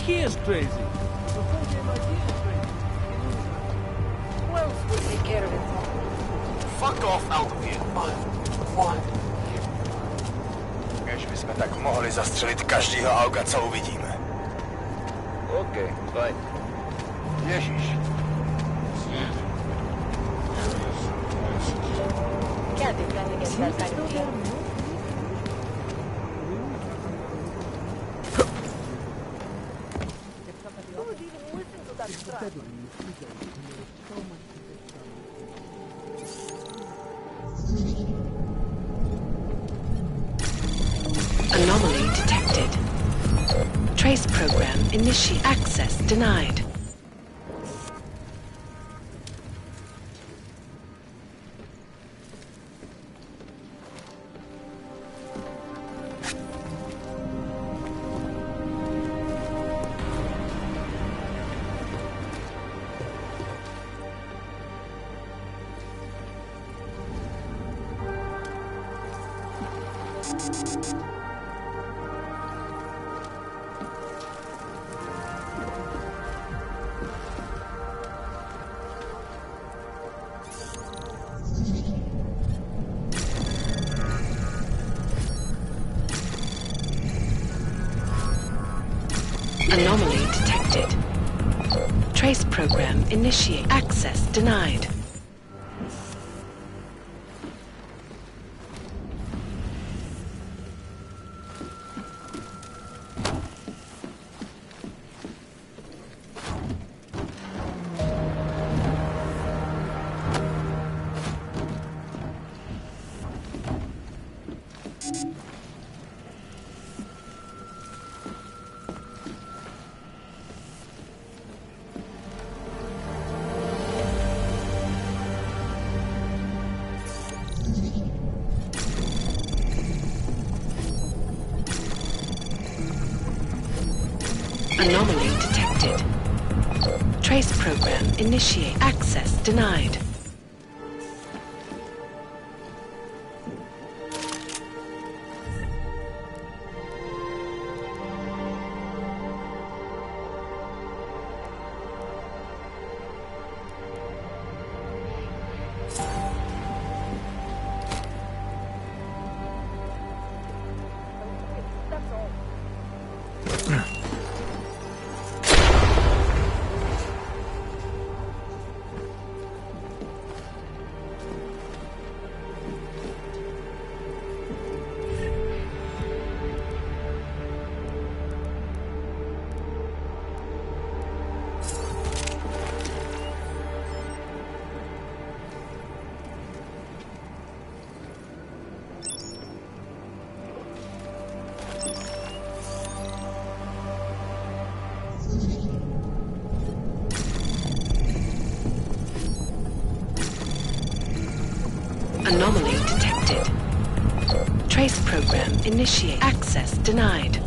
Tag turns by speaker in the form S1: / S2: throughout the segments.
S1: Is crazy. The whole damn idea is crazy. Who else will take care of it?
S2: Fuck off out of here. One. Kež bychom tak mohli zastřelit každýho auga, co uvidíme.
S1: OK, fajn.
S2: Ježíš.
S3: Anomaly detected. Trace program initiate. Access denied. Anomaly detected. Trace program initiate. Access denied. Anomaly detected. Trace program initiate. Access denied. Anomaly detected. Trace program initiate. Access denied.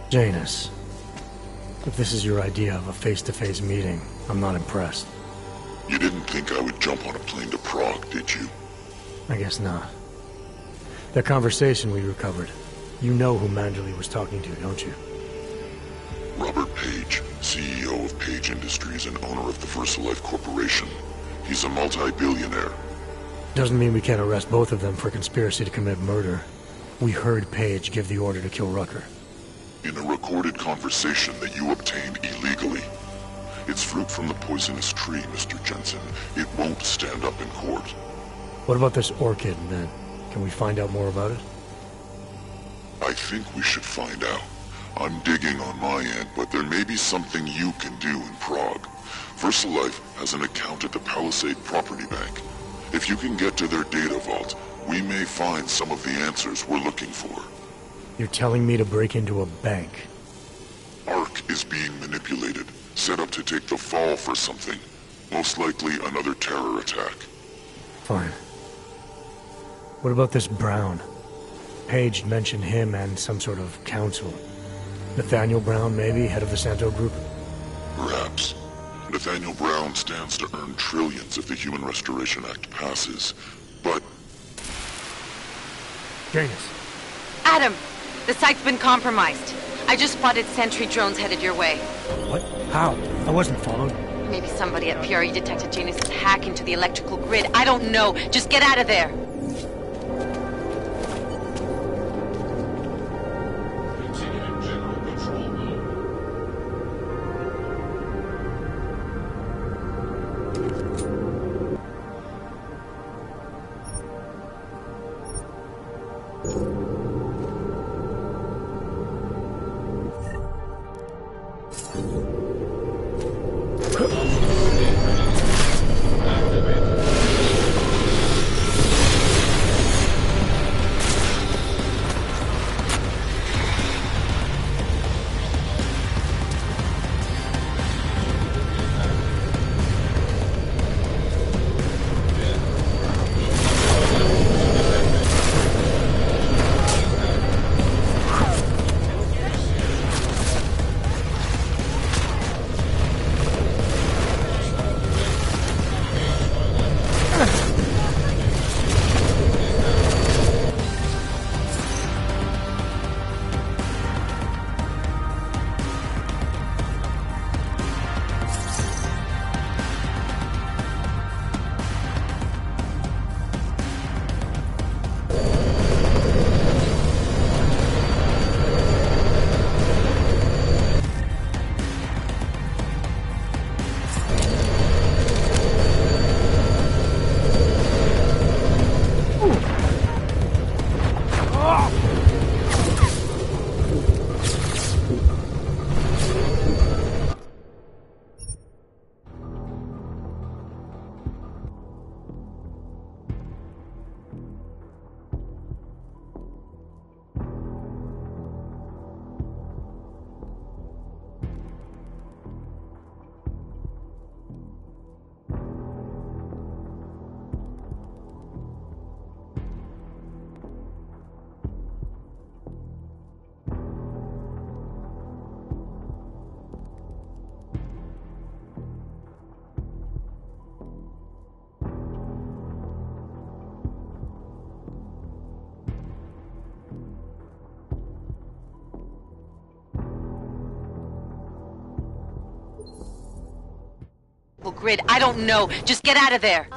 S4: Janus, if this is your idea of a face-to-face meeting, I'm not impressed.
S5: You didn't think I would jump on a plane to Prague, did you?
S4: I guess not. That conversation we recovered, you know who Manderley was talking to, don't you?
S5: Robert Page, CEO of Page Industries and owner of the VersaLife Corporation. He's a multi-billionaire.
S4: Doesn't mean we can't arrest both of them for conspiracy to commit murder. We heard Page give the order to kill Rucker.
S5: In a recorded conversation that you obtained illegally. It's fruit from the poisonous tree, Mr. Jensen. It won't stand up in court.
S4: What about this orchid, then? Can we find out more about it?
S5: I think we should find out. I'm digging on my end, but there may be something you can do in Prague. VersaLife has an account at the Palisade Property Bank. If you can get to their data vault, we may find some of the answers we're looking for.
S4: You're telling me to break into a bank?
S5: Ark is being manipulated, set up to take the fall for something. Most likely another terror attack.
S4: Fine. What about this Brown? Page mentioned him and some sort of council. Nathaniel Brown, maybe, head of the Santo Group?
S5: Perhaps. Nathaniel Brown stands to earn trillions if the Human Restoration Act passes, but...
S4: Janus.
S6: Adam! The site's been compromised. I just spotted sentry drones headed your way.
S4: What? How? I wasn't followed.
S6: Maybe somebody at PRE detected Janus' hack into the electrical grid. I don't know. Just get out of there. electrical grid. I don't know. Just get out of there.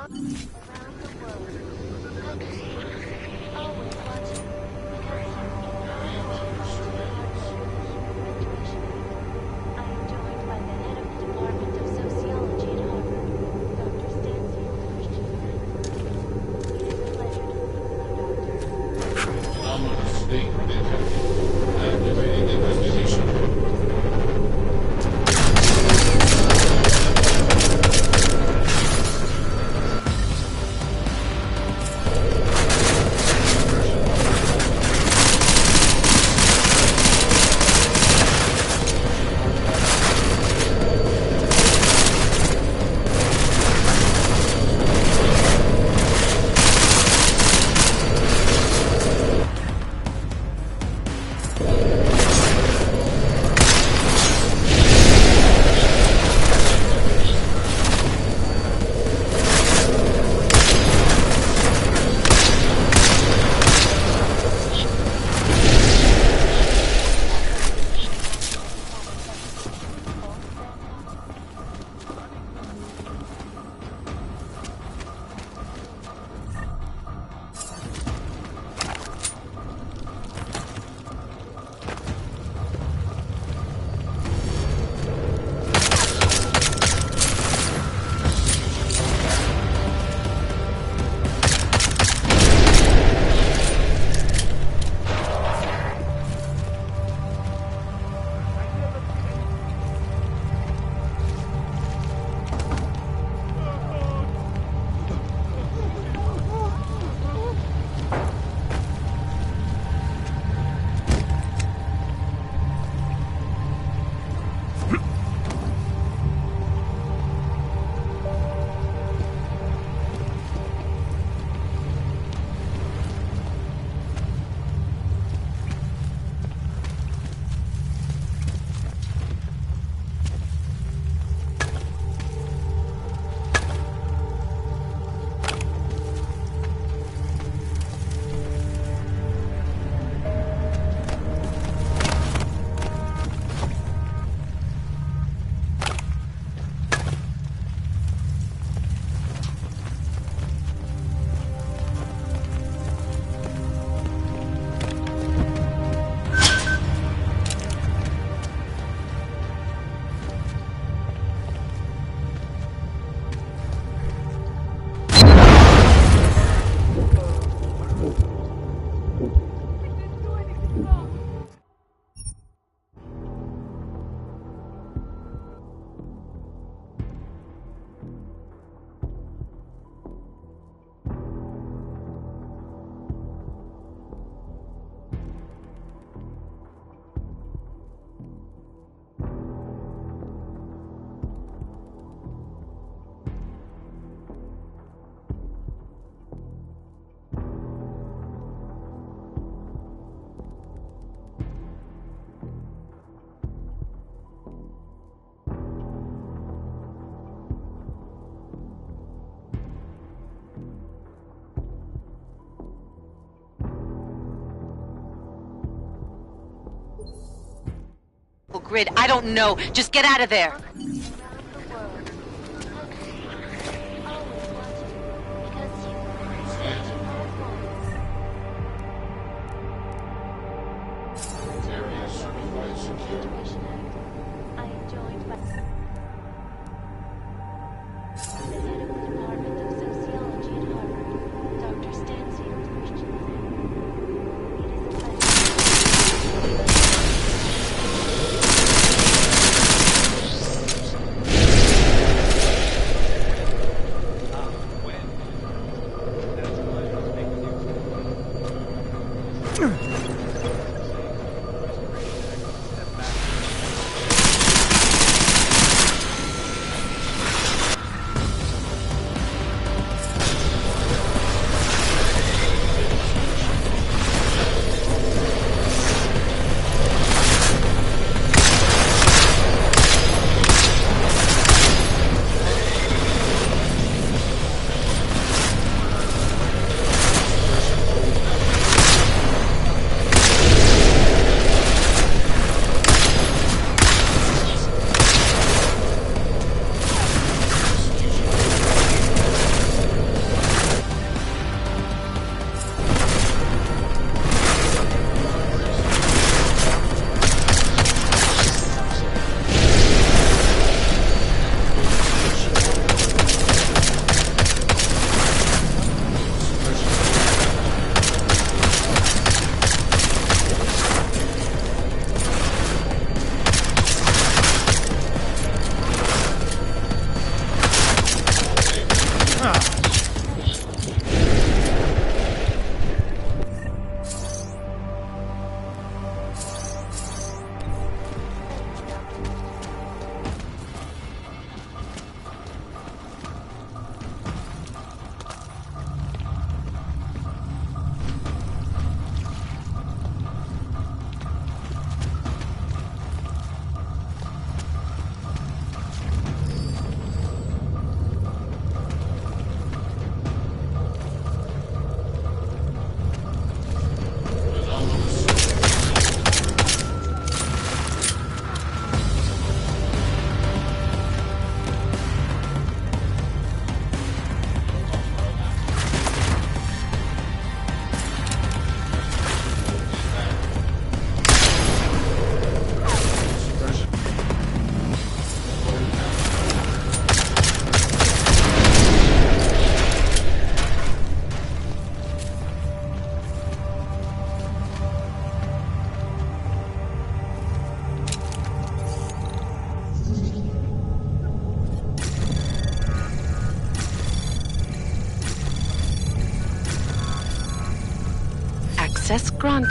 S6: Grid. I don't know. Just get out of there.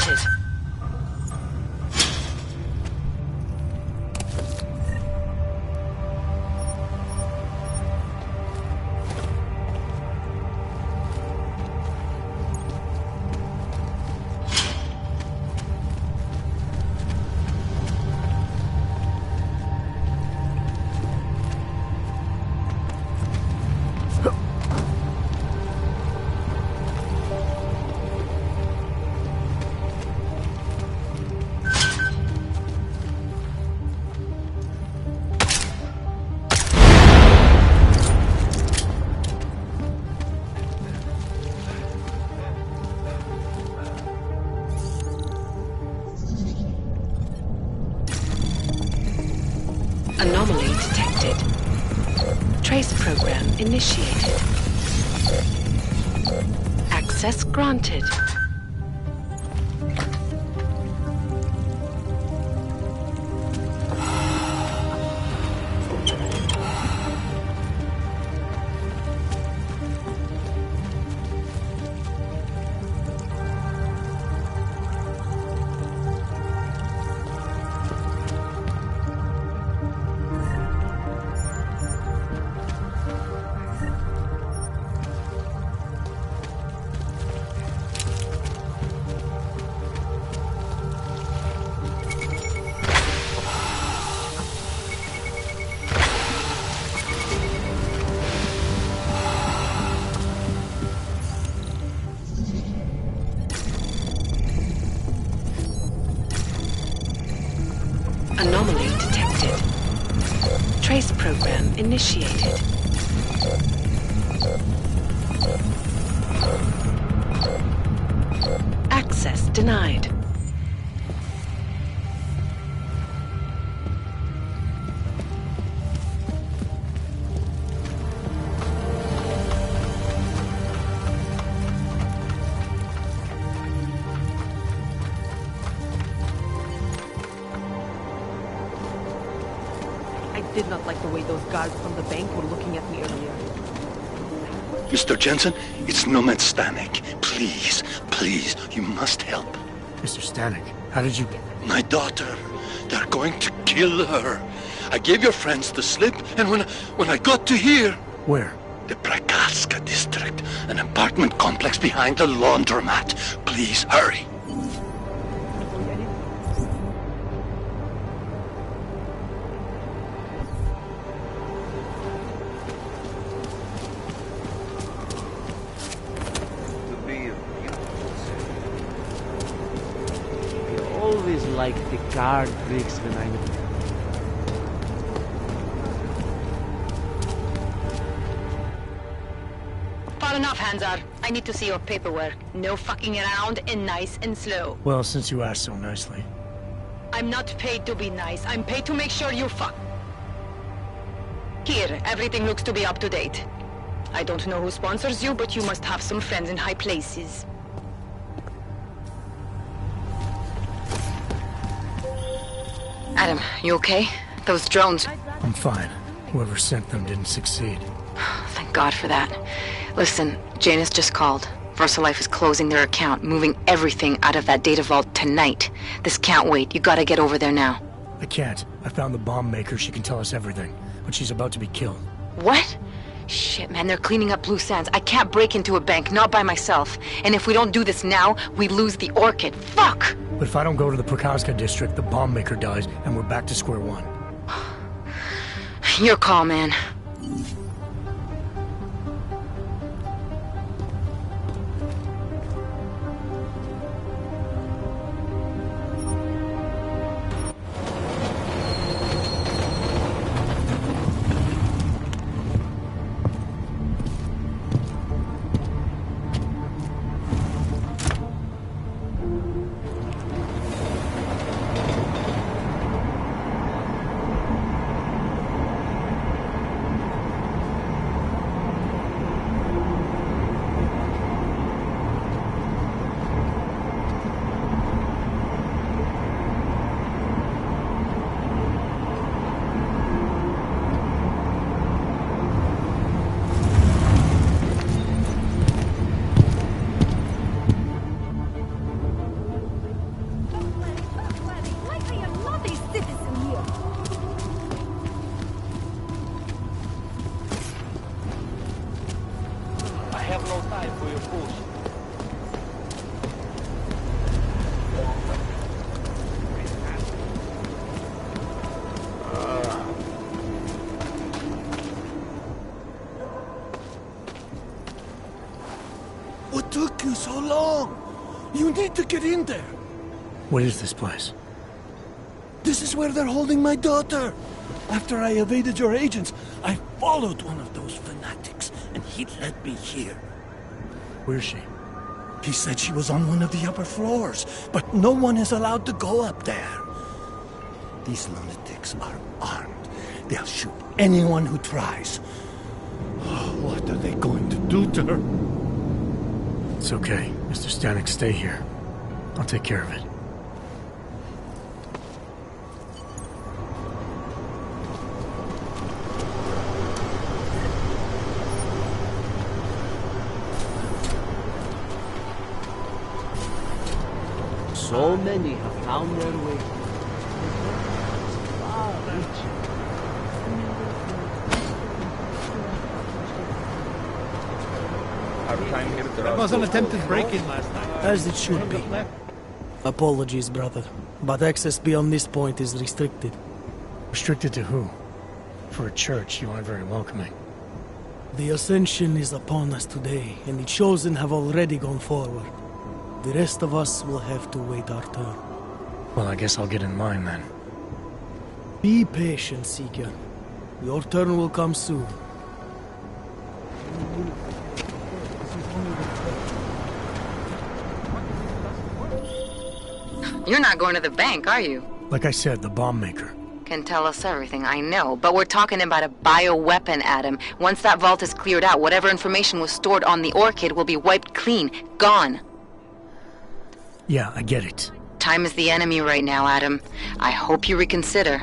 S3: granted. Anomaly detected. Trace program initiated. Access granted. Anomaly detected. Trace program initiated. Access denied.
S1: I did not like the way those guards from the bank were looking at me earlier.
S2: Mr. Jensen, it's Nomad Stanek. Please, please, you must help.
S4: Mr. Stanek, how did you...
S2: My daughter, they're going to kill her. I gave your friends the slip, and when I got to here...
S4: Where?
S2: The Prakaska district, an apartment complex behind the laundromat. Please, hurry.
S1: Always like the card tricks when I'm...
S6: Far enough, Hanzar. I need to see your paperwork. No fucking around and nice and slow.
S4: Well, since you asked so nicely.
S6: I'm not paid to be nice. I'm paid to make sure you fuck. Here, everything looks to be up to date. I don't know who sponsors you, but you must have some friends in high places. Adam, you okay? Those drones...
S4: I'm fine. Whoever sent them didn't succeed.
S6: Thank God for that. Listen, Janus just called. VersaLife is closing their account, moving everything out of that data vault tonight. This can't wait. You gotta get over there now.
S4: I can't. I found the bomb maker. She can tell us everything. But she's about to be killed.
S6: What? Shit, man, they're cleaning up loose ends. I can't break into a bank, not by myself. And if we don't do this now, we lose the Orchid. Fuck!
S4: But if I don't go to the Prakaska district, the bomb maker dies, and we're back to square one.
S6: Your call, man.
S1: so long. You need to get in there.
S4: What is this place?
S1: This is where they're holding my daughter. After I evaded your agents, I followed one of those fanatics, and he led me here.
S4: Where's she?
S1: He said she was on one of the upper floors, but no one is allowed to go up there. These lunatics are armed. They'll shoot anyone who tries. Oh, what are they going to do to her?
S4: It's okay. Mr. Stanek, stay here. I'll take care of it.
S7: So many have found their way.
S8: There was an attempted break-in last night.
S9: As it should be. Apologies, brother, but access beyond this point is restricted.
S4: Restricted to who? For a church, you aren't very welcoming.
S9: The Ascension is upon us today, and the Chosen have already gone forward. The rest of us will have to wait our turn.
S4: Well, I guess I'll get in line then.
S9: Be patient, Seeker. Your turn will come soon.
S6: You're not going to the bank, are you?
S4: Like I said, the bomb maker.
S6: Can tell us everything, I know. But we're talking about a bioweapon, Adam. Once that vault is cleared out, whatever information was stored on the Orchid will be wiped clean. Gone.
S4: Yeah, I get it.
S6: Time is the enemy right now, Adam. I hope you reconsider.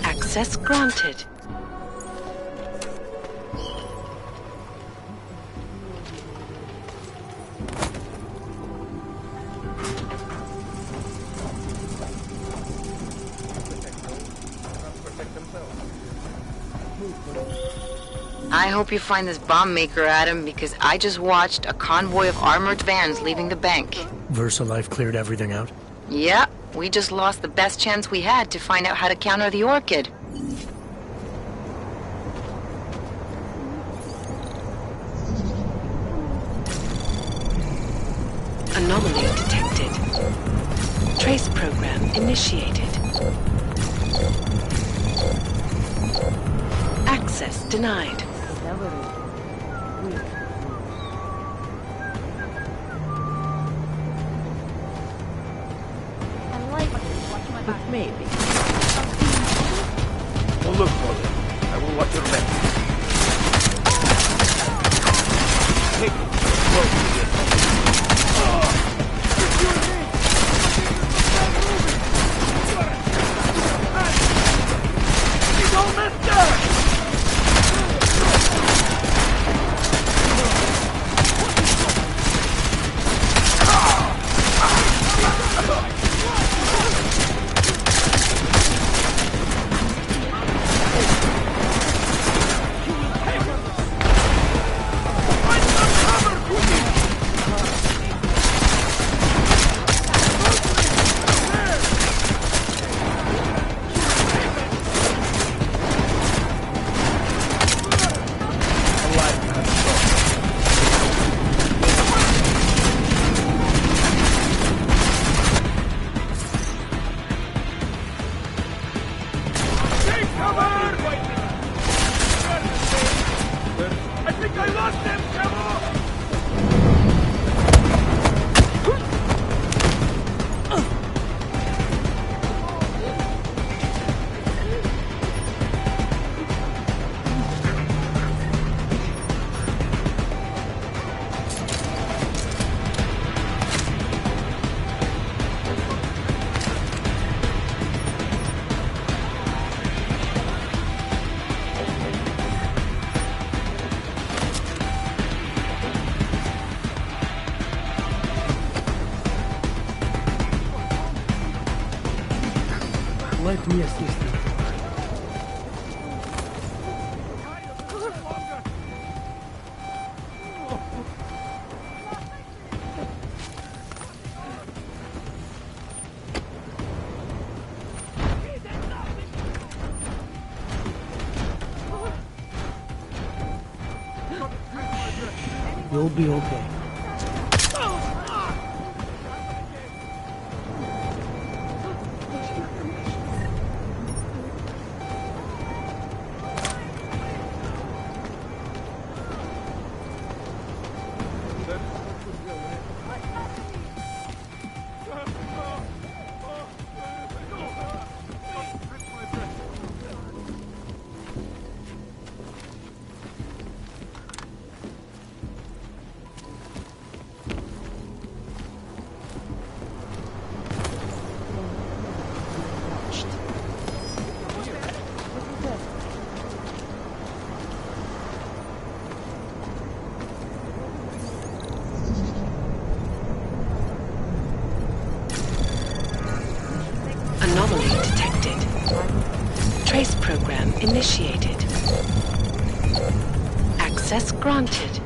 S3: Access granted.
S6: I hope you find this bomb maker, Adam, because I just watched a convoy of armored vans leaving the bank.
S4: VersaLife cleared everything out?
S6: Yeah, we just lost the best chance we had to find out how to counter the Orchid.
S3: Anomaly detected. Trace program initiated. Access denied.
S7: Maybe.
S8: Oh, look for them. I will watch your back. Hey, close to this.
S9: Let me assist you. You'll be okay.
S3: Anomaly detected. Trace program initiated. Access granted.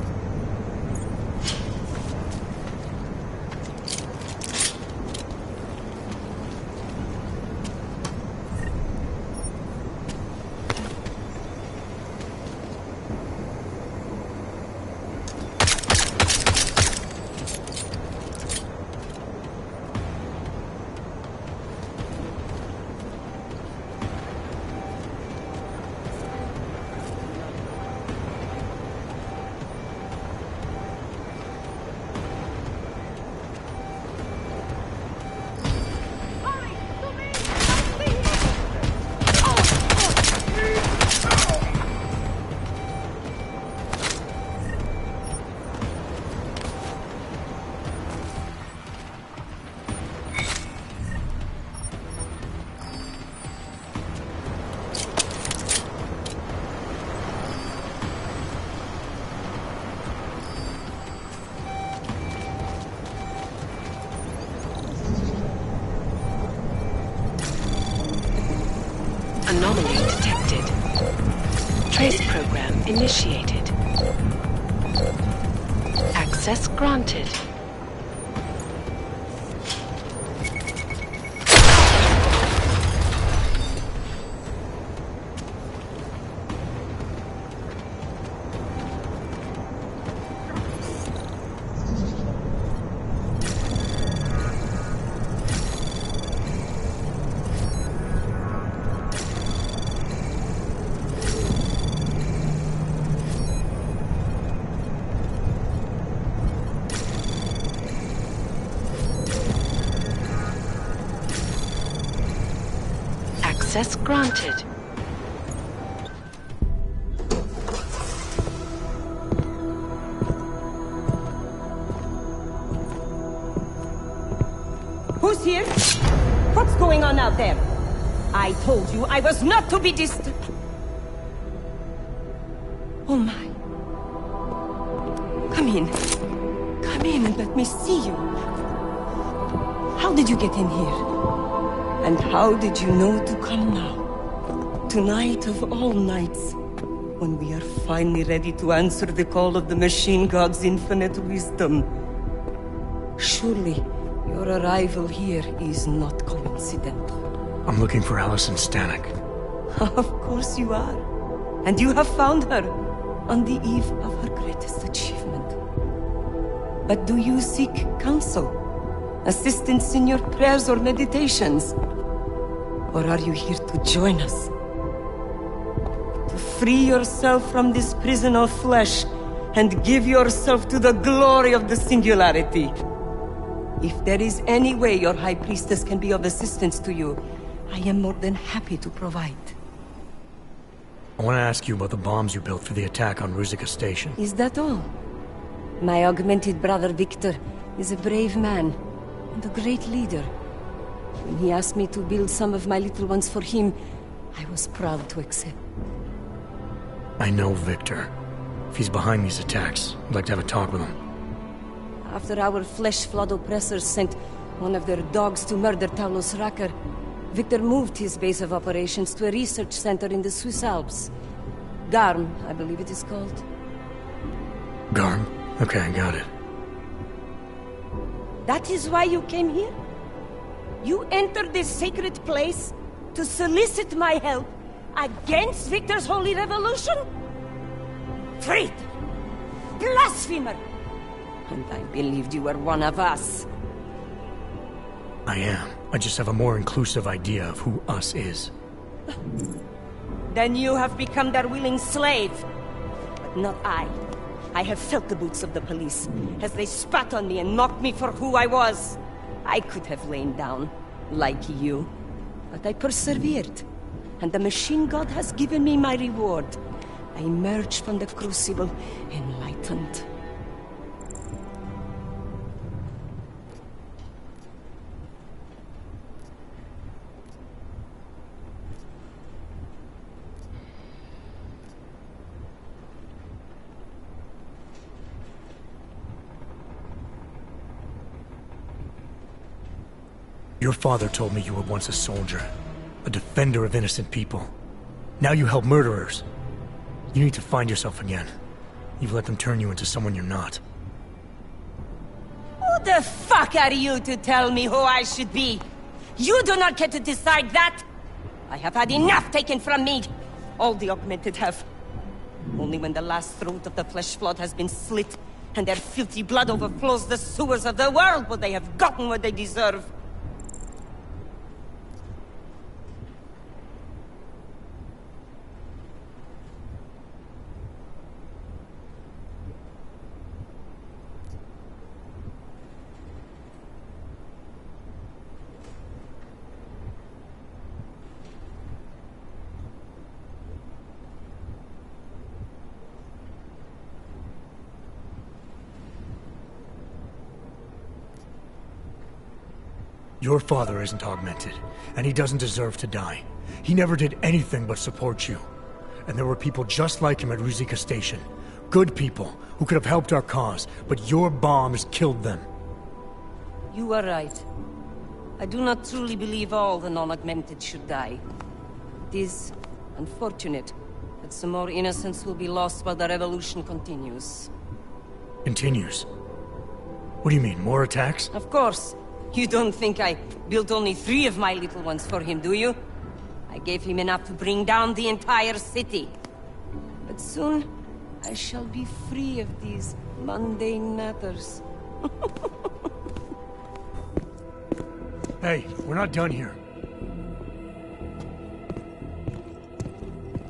S3: Anomaly detected. Trace program initiated. Access granted. Access granted.
S10: Who's here? What's going on out there? I told you I was not to be disturbed. Oh my. Come in. Come in and let me see you. How did you get in here? And how did you know to come now? Tonight of all nights, when we are finally ready to answer the call of the machine god's infinite wisdom. Surely, your arrival here is not coincidental.
S4: I'm looking for Allison Stanek.
S10: Of course you are. And you have found her on the eve of her greatest achievement. But do you seek counsel? Assistance in your prayers or meditations? Or are you here to join us? To free yourself from this prison of flesh and give yourself to the glory of the singularity. If there is any way your High Priestess can be of assistance to you, I am more than happy to provide.
S4: I want to ask you about the bombs you built for the attack on Ruzicka Station.
S10: Is that all? My augmented brother Victor is a brave man and a great leader. When he asked me to build some of my little ones for him, I was proud to accept.
S4: I know Victor. If he's behind these attacks, I'd like to have a talk with him.
S10: After our flesh-flood oppressors sent one of their dogs to murder Talos Racker, Victor moved his base of operations to a research center in the Swiss Alps. Garm, I believe it is called.
S4: Garm? Okay, I got it.
S10: That is why you came here? You entered this sacred place to solicit my help against Victor's holy revolution? Traitor! Blasphemer! And I believed you were one of us.
S4: I am. I just have a more inclusive idea of who us is.
S10: Then you have become their willing slave. But not I. I have felt the boots of the police, as they spat on me and mocked me for who I was. I could have lain down, like you. But I persevered. And the machine god has given me my reward. I emerged from the crucible, enlightened.
S4: Your father told me you were once a soldier, a defender of innocent people. Now you help murderers. You need to find yourself again. You've let them turn you into someone you're not.
S10: Who the fuck are you to tell me who I should be? You do not get to decide that! I have had enough taken from me! All the augmented have. Only when the last throat of the flesh flood has been slit, and their filthy blood overflows the sewers of the world, will they have gotten what they deserve.
S4: Your father isn't augmented, and he doesn't deserve to die. He never did anything but support you. And there were people just like him at Ruzicka Station. Good people, who could have helped our cause, but your bombs killed them.
S10: You are right. I do not truly believe all the non-augmented should die. It is unfortunate that some more innocents will be lost while the revolution continues.
S4: Continues? What do you mean, more attacks?
S10: Of course. You don't think I built only 3 of my little ones for him, do you? I gave him enough to bring down the entire city. But soon, I shall be free of these mundane matters.
S4: Hey, we're not done here.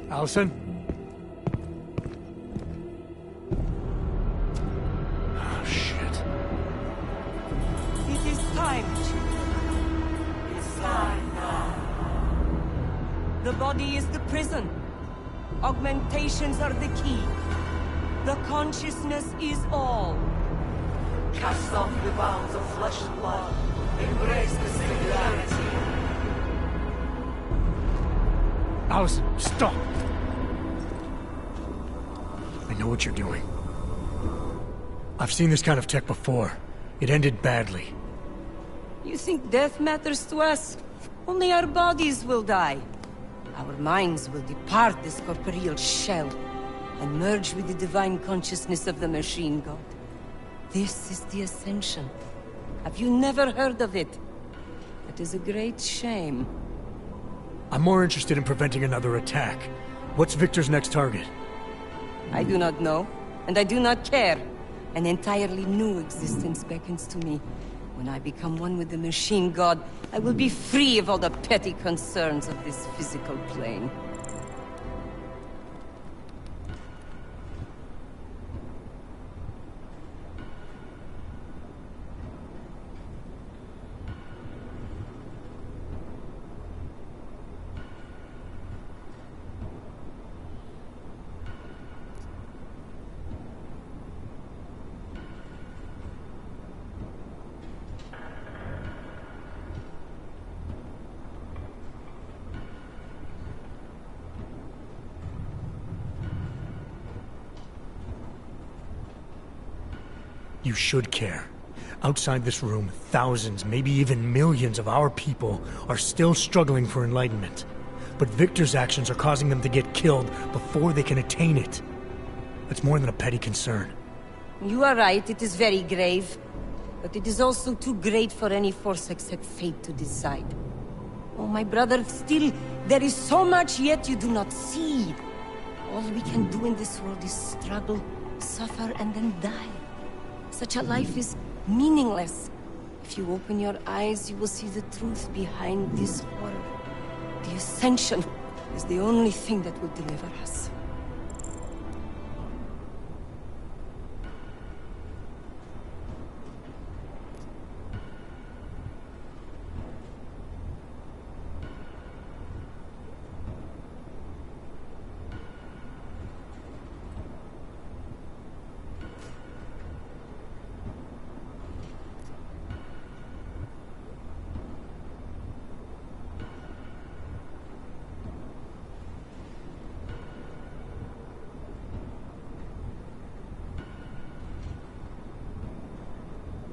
S4: Allison? Oh, shit.
S10: It is time. It's time now. The body is the prison. Augmentations are the key. The consciousness is all.
S11: Cast off the bounds of flesh and blood. Embrace the singularity.
S4: Allison, stop! I know what you're doing. I've seen this kind of tech before. It ended badly.
S10: You think death matters to us? Only our bodies will die. Our minds will depart this corporeal shell and merge with the divine consciousness of the machine god. This is the Ascension. Have you never heard of it? It is a great shame.
S4: I'm more interested in preventing another attack. What's Victor's next target?
S10: I do not know, and I do not care. An entirely new existence beckons to me. When I become one with the machine god, I will be free of all the petty concerns of this physical plane.
S4: You should care. Outside this room, thousands, maybe even millions of our people are still struggling for enlightenment. But Victor's actions are causing them to get killed before they can attain it. That's more than a petty concern.
S10: You are right, it is very grave. But it is also too great for any force except fate to decide. Oh, my brother, still, there is so much yet you do not see. All we can do in this world is struggle, suffer, and then die. Such a life is meaningless. If you open your eyes, you will see the truth behind this horror. The Ascension is the only thing that will deliver us.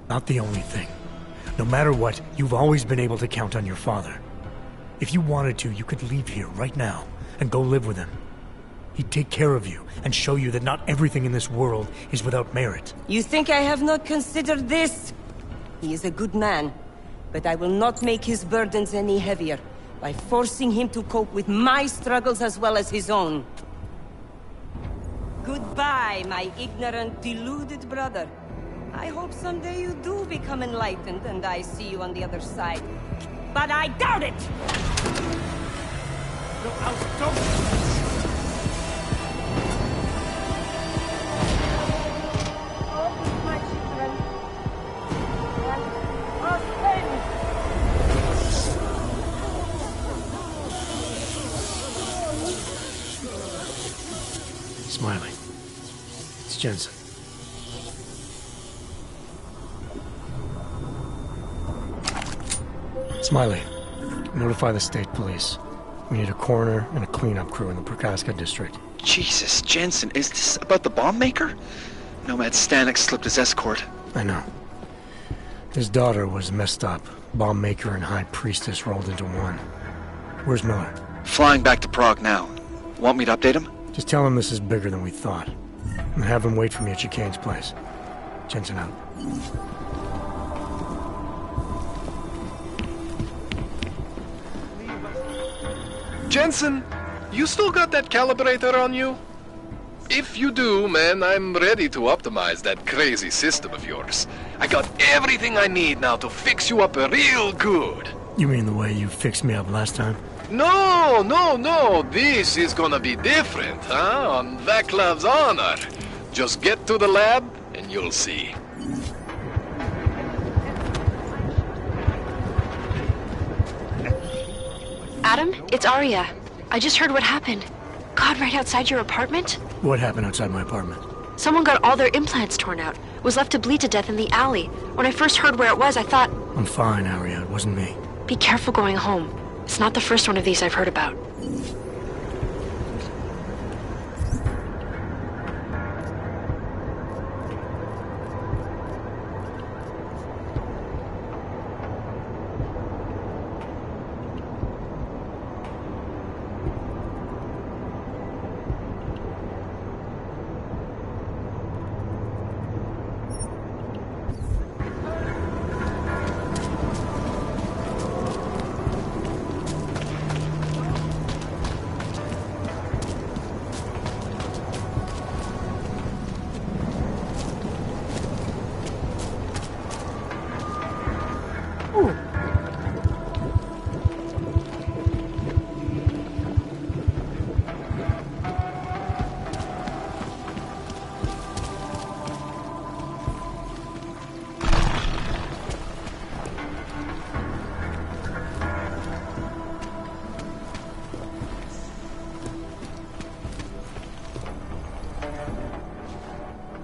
S4: Not the only thing. No matter what, you've always been able to count on your father. If you wanted to, you could leave here right now and go live with him. He'd take care of you and show you that not everything in this world is without merit.
S10: You think I have not considered this? He is a good man, but I will not make his burdens any heavier by forcing him to cope with my struggles as well as his own. Goodbye, my ignorant, deluded brother. I hope someday you do become enlightened and I see you on the other side. But I doubt it!
S4: No, don't! Smiley. It's Jensen. Smiley, notify the state police. We need a coroner and a cleanup crew in the Prokaska district.
S12: Jesus, Jensen, is this about the bomb maker? Nomad Stanek slipped his escort.
S4: I know. His daughter was messed up. Bomb maker and high priestess rolled into one. Where's Miller?
S12: Flying back to Prague now. Want me to update him?
S4: Just tell him this is bigger than we thought. And have him wait for me at Chicane's place. Jensen out.
S13: Jensen, you still got that calibrator on you? If you do, man, I'm ready to optimize that crazy system of yours. I got everything I need now to fix you up real good.
S4: You mean the way you fixed me up last time?
S13: No, no, no. This is gonna be different, huh? On Vaclav's honor. Just get to the lab and you'll see.
S14: Adam, it's Arya. I just heard what happened. God, right outside your apartment?
S4: What happened outside my apartment?
S14: Someone got all their implants torn out. Was left to bleed to death in the alley. When I first heard where it was, I thought...
S4: I'm fine, Arya. It wasn't me.
S14: Be careful going home. It's not the first one of these I've heard about.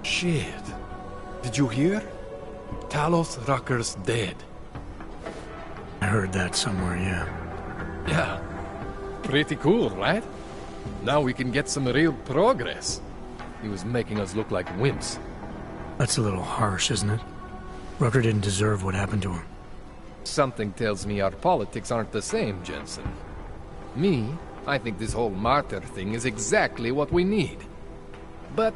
S13: Shit. Did you hear? Talos Rucker's dead.
S4: I heard that somewhere, yeah.
S13: Yeah. Pretty cool, right? Now we can get some real progress. He was making us look like wimps.
S4: That's a little harsh, isn't it? Rucker didn't deserve what happened to him.
S13: Something tells me our politics aren't the same, Jensen. Me, I think this whole martyr thing is exactly what we need. But,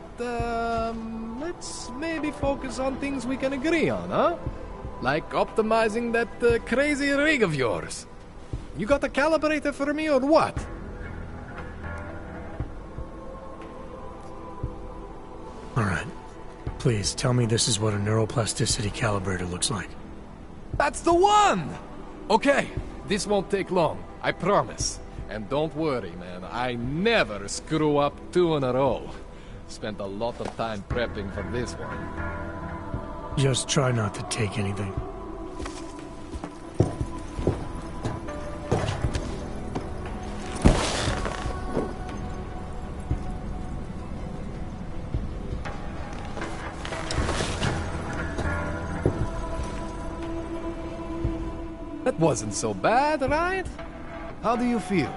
S13: let's maybe focus on things we can agree on, huh? Like optimizing that crazy rig of yours. You got a calibrator for me or what?
S4: All right. Please, tell me this is what a neuroplasticity calibrator looks like.
S13: That's the one! Okay, this won't take long, I promise. And don't worry, man, I never screw up 2 in a row. Spent a lot of time prepping for this one.
S4: Just try not to take anything.
S13: That wasn't so bad, right? How do you feel?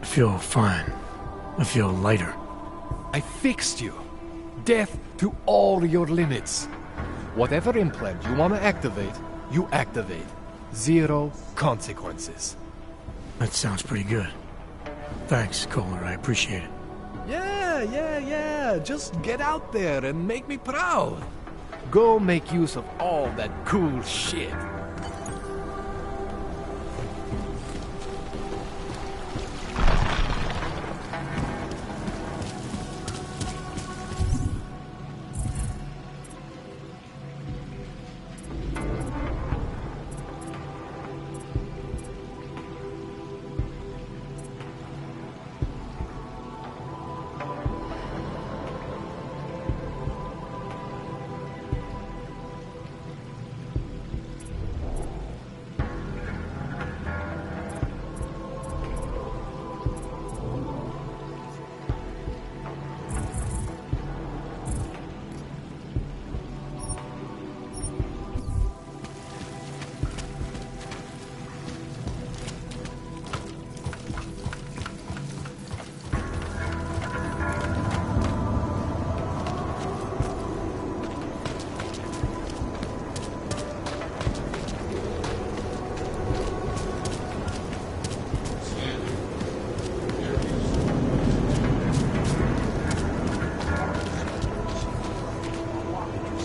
S4: I feel fine. I feel lighter.
S13: I fixed you. Death to all your limits. Whatever implant you want to activate, you activate. 0 consequences.
S4: That sounds pretty good. Thanks, Kohler. I appreciate it.
S13: Yeah. Just get out there and make me proud. Go make use of all that cool shit.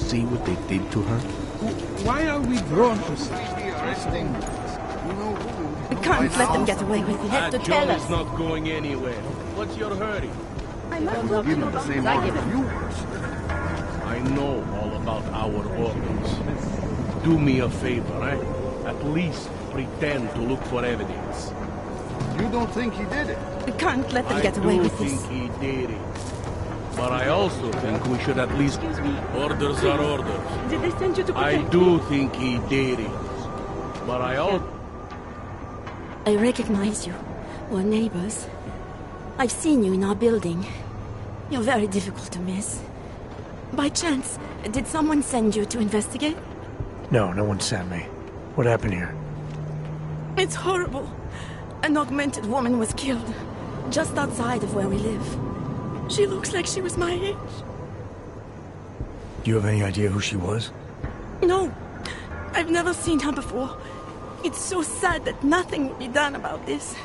S15: See what they did to her?
S8: Why are we drawn to this?
S16: We can't let them get away with it. You have to tell us.
S15: Johnny's not going anywhere. What's your hurry?
S16: I'm not talking about the same order you
S15: I know all about our orders. Do me a favor, eh? At least pretend to look for evidence.
S16: You don't think he did it? We can't let them get away with this.
S15: I do think he did it. But I also think we should at least... Orders are orders.
S16: Did they send you to protect
S15: I do think he did it. But I also...
S16: I recognize you. We're neighbors. I've seen you in our building. You're very difficult to miss. By chance, did someone send you to investigate?
S4: No, no one sent me. What happened here?
S16: It's horrible. An augmented woman was killed, just outside of where we live. She looks like she was my age.
S4: Do you have any idea who she was?
S16: No, I've never seen her before. It's so sad that nothing will be done about this.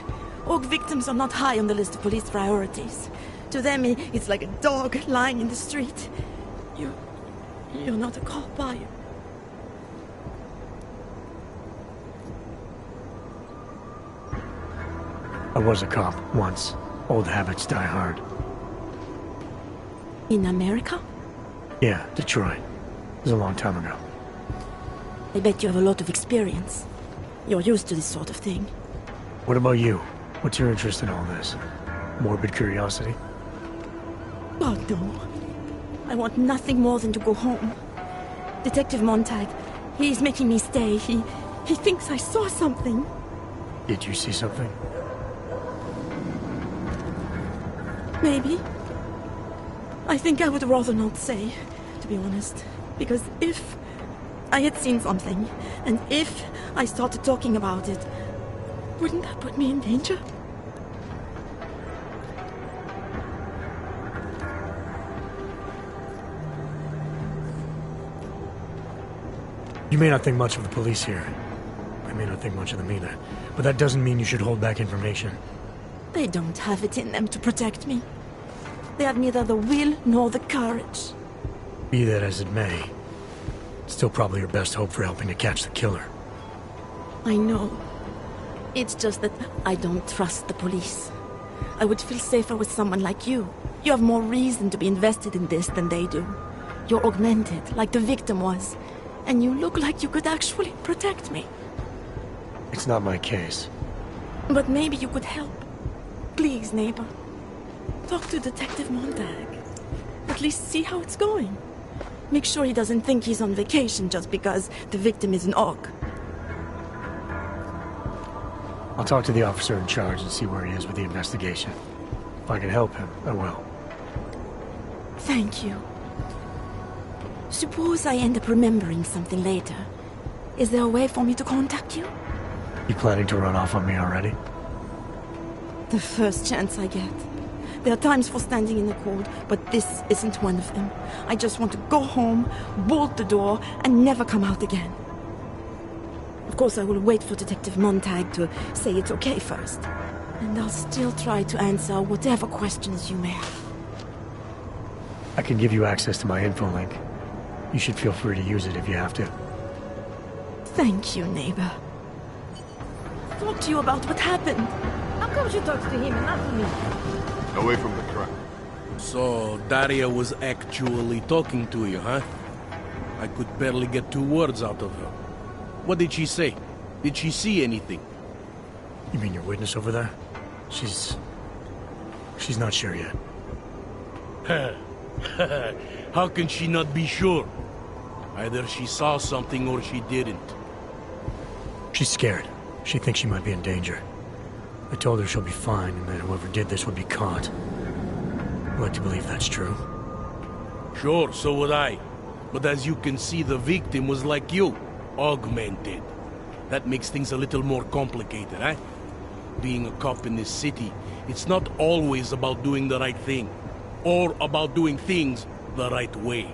S16: Orc victims are not high on the list of police priorities. To them, it's like a dog lying in the street. You're not a cop, are you?
S4: I was a cop once. Old habits die hard.
S16: In America?
S4: Yeah, Detroit. It was a long time ago.
S16: I bet you have a lot of experience. You're used to this sort of thing.
S4: What about you? What's your interest in all this? Morbid curiosity?
S16: Oh, no. I want nothing more than to go home. Detective Montag, he's making me stay. He thinks I saw something.
S4: Did you see something?
S16: Maybe. I think I would rather not say, to be honest. Because if I had seen something, and if I started talking about it, wouldn't that put me in danger?
S4: You may not think much of the police here. I may not think much of them either. But that doesn't mean you should hold back information.
S16: They don't have it in them to protect me. They have neither the will nor the courage.
S4: Be that as it may, it's still probably your best hope for helping to catch the killer.
S16: I know. It's just that I don't trust the police. I would feel safer with someone like you. You have more reason to be invested in this than they do. You're augmented, like the victim was. And you look like you could actually protect me.
S4: It's not my case.
S16: But maybe you could help. Please, neighbor. Talk to Detective Montag. At least see how it's going. Make sure he doesn't think he's on vacation just because the victim is an orc.
S4: I'll talk to the officer in charge and see where he is with the investigation. If I can help him, I will.
S16: Thank you. Suppose I end up remembering something later. Is there a way for me to contact you?
S4: You planning to run off on me already?
S16: The first chance I get. There are times for standing in the cold, but this isn't one of them. I just want to go home, bolt the door, and never come out again. Of course, I will wait for Detective Montag to say it's okay first. And I'll still try to answer whatever questions you may have.
S4: I can give you access to my info link. You should feel free to use it if you have to.
S16: Thank you, neighbor. Talk to you about what happened.
S7: How come she talks to him and not to me?
S5: Away from the crowd.
S15: So, Daria was actually talking to you, huh? I could barely get 2 words out of her. What did she say? Did she see anything?
S4: You mean your witness over there? She's not sure yet.
S15: How can she not be sure? Either she saw something or she didn't.
S4: She's scared. She thinks she might be in danger. I told her she'll be fine and that whoever did this would be caught. I'd like to believe that's true.
S15: Sure, so would I. But as you can see, the victim was like you, augmented. That makes things a little more complicated, eh? Being a cop in this city, it's not always about doing the right thing, or about doing things the right way.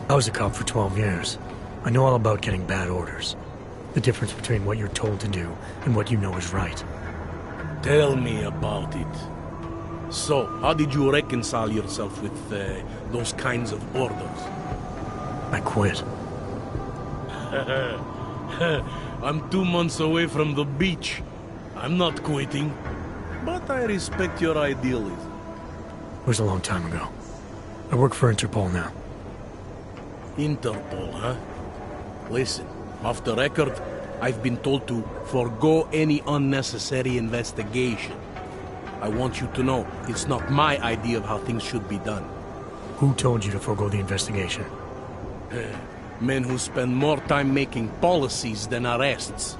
S4: I was a cop for 12 years. I know all about getting bad orders. The difference between what you're told to do and what you know is right.
S15: Tell me about it. So, how did you reconcile yourself with those kinds of orders?
S4: I quit.
S15: I'm 2 months away from the beach. I'm not quitting. But I respect your idealism.
S4: It was a long time ago. I work for Interpol now.
S15: Interpol, huh? Listen, off the record, I've been told to forego any unnecessary investigation. I want you to know, it's not my idea of how things should be done.
S4: Who told you to forego the investigation?
S15: Men who spend more time making policies than arrests.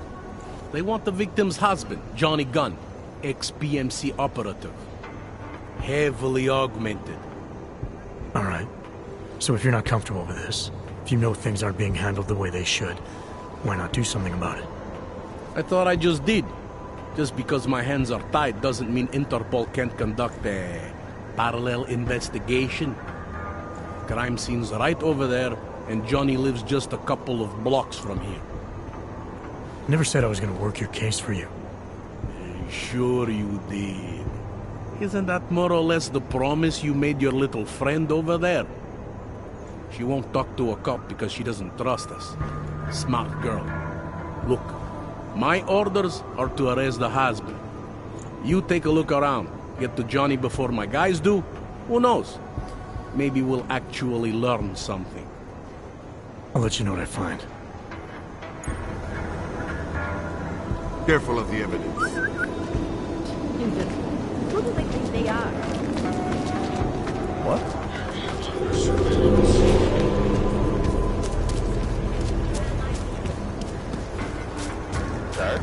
S15: They want the victim's husband, Johnny Gunn, ex-PMC operative. Heavily augmented.
S4: All right. So if you're not comfortable with this, if you know things aren't being handled the way they should, why not do something about it?
S15: I thought I just did. Just because my hands are tied doesn't mean Interpol can't conduct a parallel investigation. Crime scene's right over there, and Johnny lives just a couple of blocks from here.
S4: I never said I was going to work your case for you.
S15: Sure you did. Isn't that more or less the promise you made your little friend over there? She won't talk to a cop because she doesn't trust us. Smart girl. Look, my orders are to arrest the husband. You take a look around. Get to Johnny before my guys do. Who knows? Maybe we'll actually learn something.
S4: I'll let you know what I find.
S5: Careful of the evidence.
S7: Who do they think they are?
S4: What?
S17: Sir?